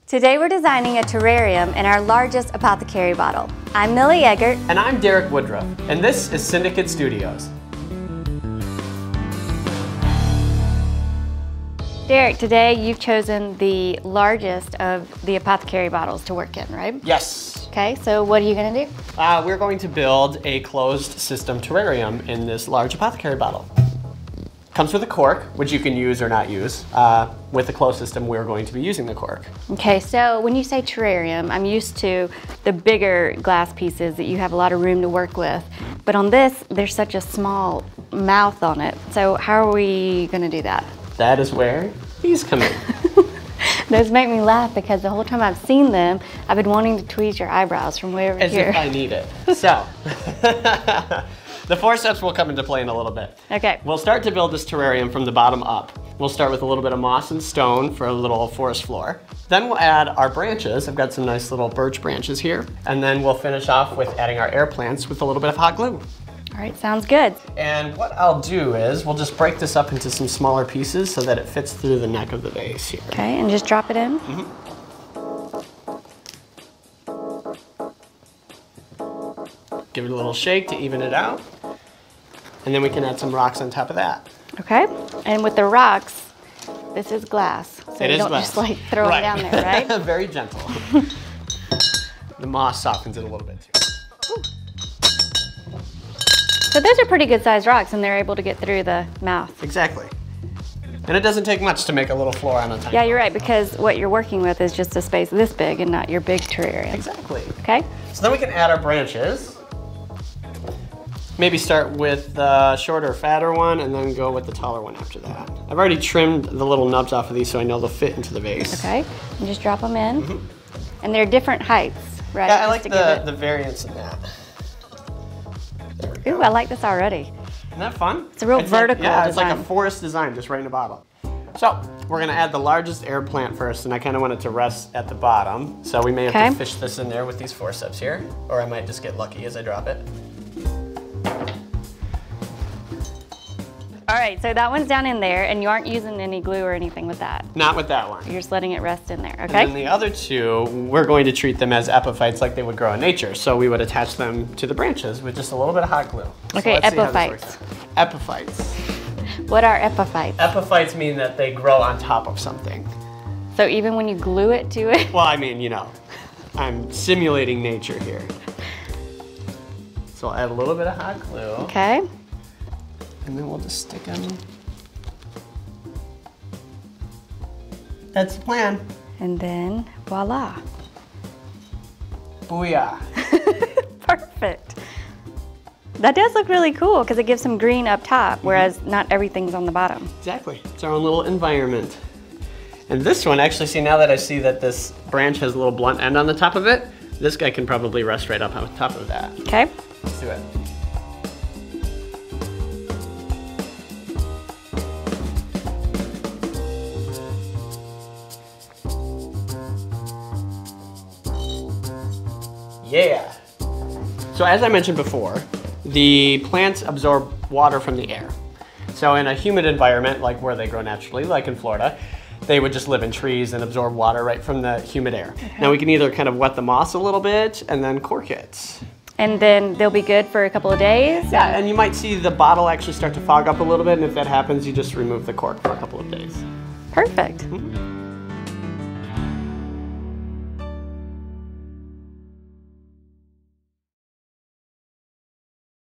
Today we're designing a terrarium in our largest Apothecary bottle. I'm Millie Eggert. And I'm Woodruff, and this is Syndicate Studios. Derek, today you've chosen the largest of the Apothecary bottles to work in, right? Yes. Okay, so what are you gonna do? We're going to build a closed system terrarium in this large Apothecary bottle. Comes with a cork, which you can use or not use. With the closed system, we're going to be using the cork. Okay, so when you say terrarium, I'm used to the bigger glass pieces that you have a lot of room to work with. But on this, there's such a small mouth on it. So how are we gonna do that? That is where these come in. Those make me laugh because the whole time I've seen them, I've been wanting to tweeze your eyebrows from way over As here. if I need it. So, the forceps will come into play in a little bit. Okay. We'll start to build this terrarium from the bottom up. We'll start with a little bit of moss and stone for a little forest floor. Then we'll add our branches. I've got some nice little birch branches here. And then we'll finish off with adding our air plants with a little bit of hot glue. All right, sounds good. And what I'll do is we'll just break this up into some smaller pieces so that it fits through the neck of the vase here. Okay, and just drop it in? Mm-hmm. Give it a little shake to even it out. And then we can add some rocks on top of that. Okay, and with the rocks, this is glass. So you don't just like throw it down there, right? Very gentle. The moss softens it a little bit too. So those are pretty good sized rocks and they're able to get through the mouth. Exactly. And it doesn't take much to make a little floor on a tiny. Yeah, you're right, because what you're working with is just a space this big and not your big terrarium. Exactly. Okay. So then we can add our branches. Maybe start with the shorter, fatter one and then go with the taller one after that. I've already trimmed the little nubs off of these so I know they'll fit into the vase. Okay, and just drop them in. Mm-hmm. And they're different heights, right? Yeah, I like the variance in that. Ooh, I like this already. Isn't that fun? It's a real vertical design. It's like a forest design just right in a bottle. So, we're gonna add the largest air plant first, and I kinda want it to rest at the bottom. So we may have to fish this in there with these forceps here, or I might just get lucky as I drop it. All right, so that one's down in there, and you aren't using any glue or anything with that. Not with that one. You're just letting it rest in there, okay? And then the other two, we're going to treat them as epiphytes like they would grow in nature. So we would attach them to the branches with just a little bit of hot glue. Okay, so epiphytes. Epiphytes. What are epiphytes? Epiphytes mean that they grow on top of something. So even when you glue it to it? Well, I mean, you know, I'm simulating nature here. So I'll add a little bit of hot glue. Okay. And then we'll just stick them. That's the plan. And then, voila. Booyah. Perfect. That does look really cool because it gives some green up top, whereas not everything's on the bottom. Exactly. It's our own little environment. And this one, actually, see, now that I see that this branch has a little blunt end on the top of it, this guy can probably rest right up on top of that. Okay. Let's do it. Yeah. So as I mentioned before, the plants absorb water from the air. So in a humid environment, like where they grow naturally, like in Florida, they would just live in trees and absorb water right from the humid air. Okay. Now we can either kind of wet the moss a little bit and then cork it. And then they'll be good for a couple of days? Yeah, and you might see the bottle actually start to fog up a little bit, and if that happens, you just remove the cork for a couple of days. Perfect. Mm-hmm.